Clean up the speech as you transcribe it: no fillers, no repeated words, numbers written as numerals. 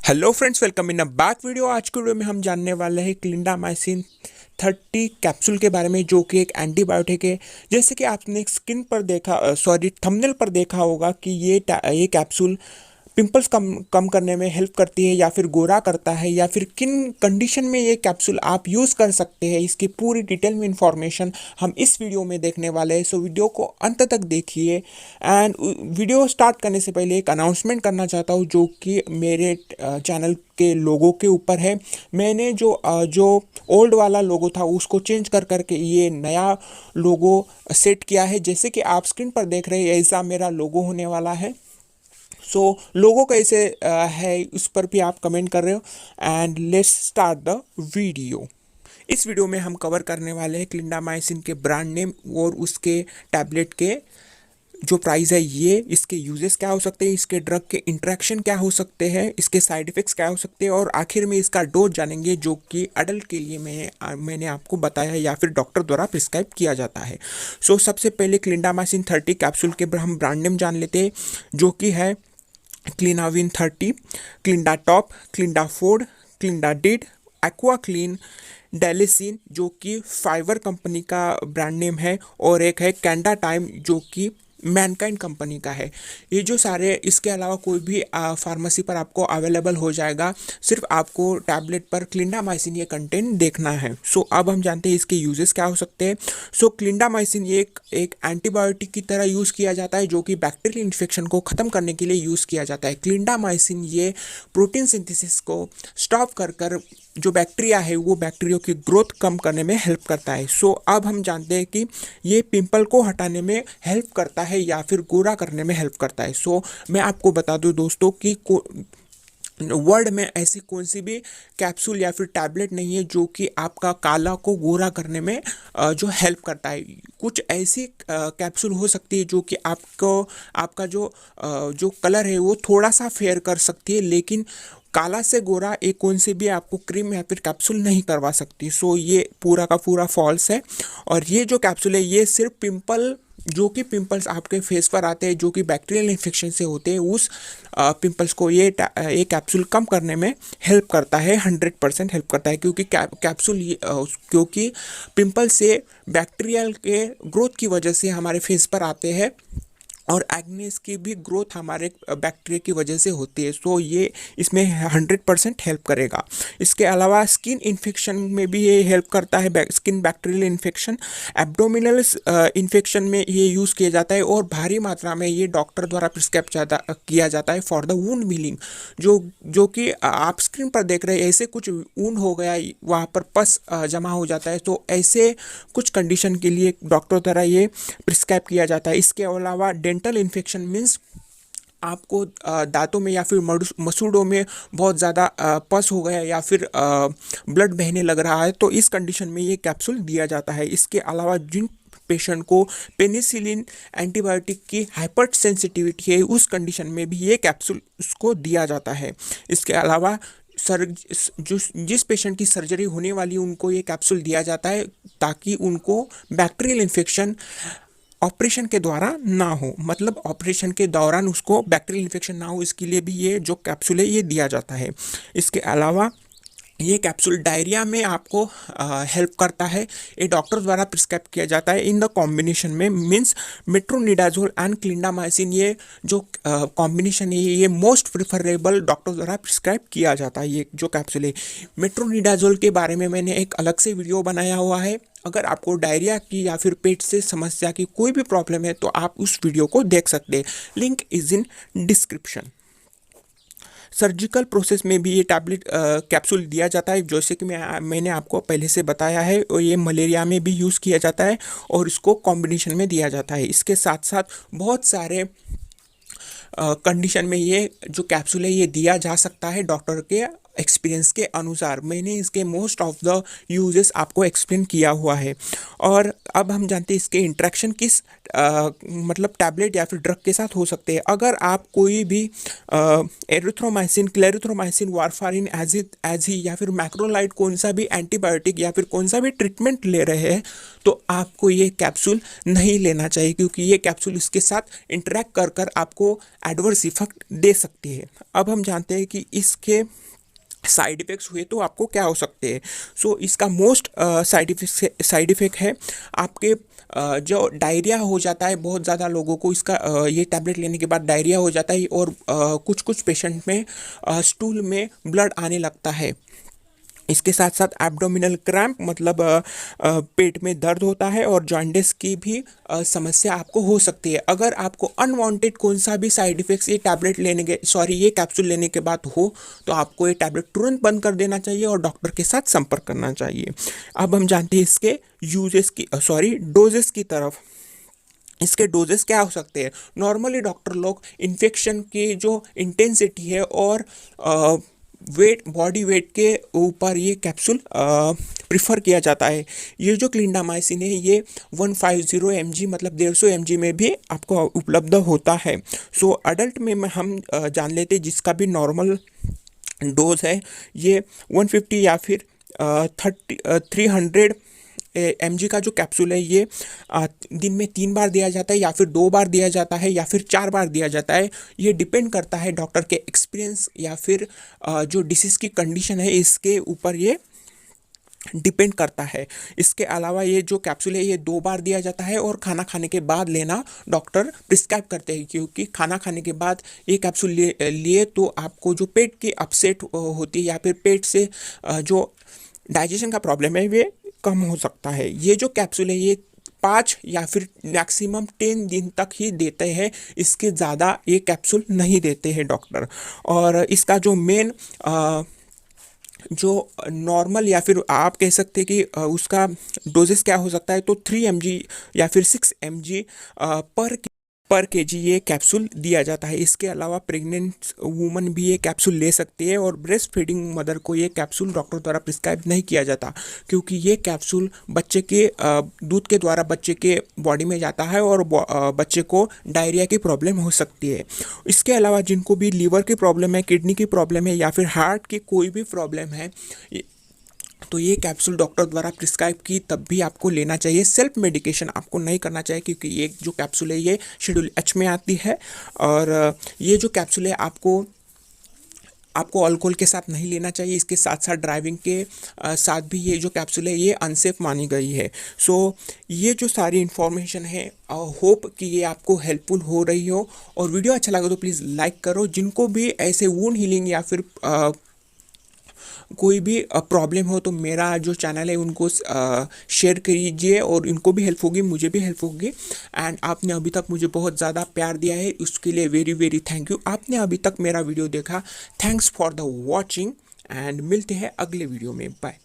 Hello friends, welcome in a back video. आज के video में हम जानने वाले हैं क्लिंडामाइसिन 30 कैप्सूल के बारे में, जो कि एक एंटीबायोटिक है। जैसे कि आपने स्क्रीन पर देखा, सॉरी थंबनेल पर देखा होगा कि ये कैप्सूल पिंपल्स कम कम करने में हेल्प करती है या फिर गोरा करता है, या फिर किन कंडीशन में ये कैप्सूल आप यूज़ कर सकते हैं, इसकी पूरी डिटेल में इंफॉर्मेशन हम इस वीडियो में देखने वाले हैं। सो वीडियो को अंत तक देखिए। एंड वीडियो स्टार्ट करने से पहले एक अनाउंसमेंट करना चाहता हूँ, जो कि मेरे चैनल के लोगों के ऊपर है। मैंने जो ओल्ड वाला लोगो था उसको चेंज कर करके ये नया लोगो सेट किया है। जैसे कि आप स्क्रीन पर देख रहे हैं, ऐसा मेरा लोगो होने वाला है। लोगो कैसे है उस पर भी आप कमेंट कर रहे हो। And let's start the video. इस वीडियो में हम कवर करने वाले हैं क्लिंडामाइसिन के ब्रांड नेम और उसके टैबलेट के जो प्राइस है, ये इसके यूजेस क्या हो सकते हैं, इसके ड्रग के इंटरेक्शन क्या हो सकते हैं, इसके साइड इफेक्ट्स क्या हो सकते हैं, और आखिर में इसका डोज जानेंगे, जो कि अडल्ट के लिए मैंने आपको बताया है या फिर डॉक्टर द्वारा प्रिस्क्राइब किया जाता है। सबसे पहले क्लिंडामाइसिन 30 कैप्सूल के हम ब्रांड नेम जान लेते हैं, जो कि है क्लिनाविन 30, क्लिंडा टॉप, क्लिंडा फोर्ड, क्लिंडा डिड, एक्वा क्लीन, डेलिसिन जो कि फाइवर कंपनी का ब्रांड नेम है, और एक है कैंडा टाइम जो कि मैनकाइंड कंपनी का है। ये जो सारे, इसके अलावा कोई भी फार्मेसी पर आपको अवेलेबल हो जाएगा। सिर्फ आपको टैबलेट पर क्लिंडामाइसिन ये कंटेंट देखना है। अब हम जानते हैं इसके यूजेस क्या हो सकते हैं। क्लिंडामाइसिन ये एक एंटीबायोटिक की तरह यूज़ किया जाता है, जो कि बैक्टीरियल इन्फेक्शन को ख़त्म करने के लिए यूज़ किया जाता है। क्लिंडामाइसिन ये प्रोटीन सिंथेसिस को स्टॉप कर जो बैक्टीरिया है वो बैक्टीरिया की ग्रोथ कम करने में हेल्प करता है। अब हम जानते हैं कि ये पिंपल को हटाने में हेल्प करता है या फिर गोरा करने में हेल्प करता है। मैं आपको बता दूं दोस्तों कि वर्ल्ड में ऐसी कौन सी भी कैप्सूल या फिर टैबलेट नहीं है जो कि आपका काला को गोरा करने में जो हेल्प करता है। कुछ ऐसी कैप्सूल हो सकती है जो कि आपका जो कलर है वो थोड़ा सा फेयर कर सकती है, लेकिन काला से गोरा एक कौन सी भी आपको क्रीम या फिर कैप्सूल नहीं करवा सकती। ये पूरा का पूरा फॉल्स है। और ये जो कैप्सूल है ये सिर्फ पिंपल्स आपके फेस पर आते हैं, जो कि बैक्टीरियल इन्फेक्शन से होते हैं, उस पिंपल्स को ये कैप्सूल कम करने में हेल्प करता है। 100% हेल्प करता है, क्योंकि क्योंकि पिंपल से बैक्टीरियल के ग्रोथ की वजह से हमारे फेस पर आते हैं, और एक्नेस की भी ग्रोथ हमारे बैक्टीरिया की वजह से होती है। ये इसमें 100% हेल्प करेगा। इसके अलावा स्किन इन्फेक्शन में भी ये हेल्प करता है, skin bacterial infection, abdominal infection में ये यूज़ किया जाता है, और भारी मात्रा में ये डॉक्टर द्वारा प्रिस्क्राइब किया जाता है फॉर द वुंड हीलिंग। जो कि आप स्क्रीन पर देख रहे हैं, ऐसे कुछ वुंड हो गया, वहाँ पर पस जमा हो जाता है, तो ऐसे कुछ कंडीशन के लिए डॉक्टर द्वारा ये प्रिस्क्राइब किया जाता है। इसके अलावा डेंटल इन्फेक्शन मीन्स आपको दांतों में या फिर मसूड़ों में बहुत ज़्यादा पस हो गया या फिर ब्लड बहने लग रहा है, तो इस कंडीशन में ये कैप्सूल दिया जाता है। इसके अलावा जिन पेशेंट को पेनिसिलिन एंटीबायोटिक की हाइपर सेंसिटिविटी है, उस कंडीशन में भी ये कैप्सूल उसको दिया जाता है। इसके अलावा जिस पेशेंट की सर्जरी होने वाली उनको ये कैप्सूल दिया जाता है, ताकि उनको बैक्टीरियल इन्फेक्शन ऑपरेशन के द्वारा ना हो, मतलब ऑपरेशन के दौरान उसको बैक्टीरियल इन्फेक्शन ना हो, इसके लिए भी ये जो कैप्सूल है ये दिया जाता है। इसके अलावा ये कैप्सूल डायरिया में आपको हेल्प करता है। ये डॉक्टर द्वारा प्रिस्क्राइब किया जाता है इन द कॉम्बिनेशन में, मीन्स मेट्रोनिडाजोल एंड क्लिंडामाइसिन। ये जो कॉम्बिनेशन है ये मोस्ट प्रिफरेबल डॉक्टर द्वारा प्रिस्क्राइब किया जाता है। ये जो कैप्सूल है, मेट्रोनिडाजोल के बारे में मैंने एक अलग से वीडियो बनाया हुआ है। अगर आपको डायरिया की या फिर पेट से समस्या की कोई भी प्रॉब्लम है तो आप उस वीडियो को देख सकते हैं, link is in description. Surgical process में भी ये टैबलेट कैप्सूल दिया जाता है, जैसे कि मैंने आपको पहले से बताया है, और ये मलेरिया में भी यूज़ किया जाता है, और इसको कॉम्बिनेशन में दिया जाता है। इसके साथ साथ बहुत सारे कंडीशन में ये जो कैप्सूल है ये दिया जा सकता है डॉक्टर के एक्सपीरियंस के अनुसार मैंने इसके मोस्ट ऑफ द यूजेस आपको एक्सप्लेन किया हुआ है। और अब हम जानते हैं इसके इंट्रैक्शन किस मतलब टैबलेट या फिर ड्रग के साथ हो सकते हैं। अगर आप कोई भी एरिथ्रोमाइसिन, क्लेरिथ्रोमाइसिन, वारफारिन, एजी या फिर मैक्रोलाइड कोई सा भी एंटीबायोटिक या फिर कौन सा भी ट्रीटमेंट ले रहे हैं तो आपको ये कैप्सूल नहीं लेना चाहिए, क्योंकि ये कैप्सूल इसके साथ इंटरेक्ट कर कर आपको एडवर्स इफेक्ट दे सकती है। अब हम जानते हैं कि इसके साइड इफ़ेक्ट्स हुए तो आपको क्या हो सकते हैं। सो इसका मोस्ट साइड इफ़ेक्ट है आपके जो डायरिया हो जाता है। बहुत ज़्यादा लोगों को इसका ये टैबलेट लेने के बाद डायरिया हो जाता है और कुछ कुछ पेशेंट में स्टूल में ब्लड आने लगता है। इसके साथ साथ एब्डोमिनल क्रैम्प मतलब पेट में दर्द होता है और जॉन्डिस की भी समस्या आपको हो सकती है। अगर आपको अनवांटेड कौन सा भी साइड इफेक्ट्स ये टैबलेट लेने के ये कैप्सूल लेने के बाद हो तो आपको ये टैबलेट तुरंत बंद कर देना चाहिए और डॉक्टर के साथ संपर्क करना चाहिए। अब हम जानते हैं इसके डोजेस की तरफ। इसके डोजेस क्या हो सकते हैं। नॉर्मली डॉक्टर लोग इन्फेक्शन की जो इंटेंसिटी है और बॉडी वेट के ऊपर ये कैप्सूल प्रिफर किया जाता है। ये जो क्लिंडामाइसिन है ये 150 mg मतलब 150 mg में भी आपको उपलब्ध होता है। सो अडल्ट में हम जान लेते हैं जिसका भी नॉर्मल डोज है ये 150 या फिर 300 mg का जो कैप्सूल है ये दिन में 3 बार दिया जाता है या फिर 2 बार दिया जाता है या फिर 4 बार दिया जाता है। ये डिपेंड करता है डॉक्टर के एक्सपीरियंस या फिर जो डिसीज़ की कंडीशन है इसके ऊपर ये डिपेंड करता है। इसके अलावा ये जो कैप्सूल है ये 2 बार दिया जाता है और खाना खाने के बाद लेना डॉक्टर प्रिस्क्राइब करते हैं, क्योंकि खाना खाने के बाद ये कैप्सूल लिए तो आपको जो पेट की अपसेट होती है या फिर पेट से जो डाइजेशन का प्रॉब्लम है वे कम हो सकता है। ये जो कैप्सूल है ये 5 या फिर मैक्सिमम 10 दिन तक ही देते हैं, इसके ज़्यादा ये कैप्सूल नहीं देते हैं डॉक्टर। और इसका जो मेन जो नॉर्मल या फिर आप कह सकते हैं कि उसका डोजेस क्या हो सकता है तो 3 mg या फिर 6 mg पर केजी ये कैप्सूल दिया जाता है। इसके अलावा प्रेग्नेंट वूमन भी ये कैप्सूल ले सकती है और ब्रेस्ट फीडिंग मदर को ये कैप्सूल डॉक्टर द्वारा प्रिस्क्राइब नहीं किया जाता, क्योंकि ये कैप्सूल बच्चे के दूध के द्वारा बच्चे के बॉडी में जाता है और बच्चे को डायरिया की प्रॉब्लम हो सकती है। इसके अलावा जिनको भी लीवर की प्रॉब्लम है, किडनी की प्रॉब्लम है या फिर हार्ट की कोई भी प्रॉब्लम है तो ये कैप्सूल डॉक्टर द्वारा प्रिस्क्राइब की तब भी आपको लेना चाहिए। सेल्फ मेडिकेशन आपको नहीं करना चाहिए, क्योंकि ये जो कैप्सूल है ये शेड्यूल एच में आती है और ये जो कैप्सूल है आपको अल्कोहल के साथ नहीं लेना चाहिए। इसके साथ साथ ड्राइविंग के साथ भी ये जो कैप्सूल है ये अनसेफ मानी गई है। सो ये जो सारी इन्फॉर्मेशन है होप कि ये आपको हेल्पफुल हो रही हो, और वीडियो अच्छा लगा तो प्लीज़ लाइक करो। जिनको भी ऐसे वुंड हीलिंग या फिर कोई भी प्रॉब्लम हो तो मेरा जो चैनल है उनको शेयर कीजिए और इनको भी हेल्प होगी, मुझे भी हेल्प होगी। एंड आपने अभी तक मुझे बहुत ज़्यादा प्यार दिया है, उसके लिए वेरी वेरी थैंक यू। आपने अभी तक मेरा वीडियो देखा, thanks for the watching and मिलते हैं अगले वीडियो में। बाय।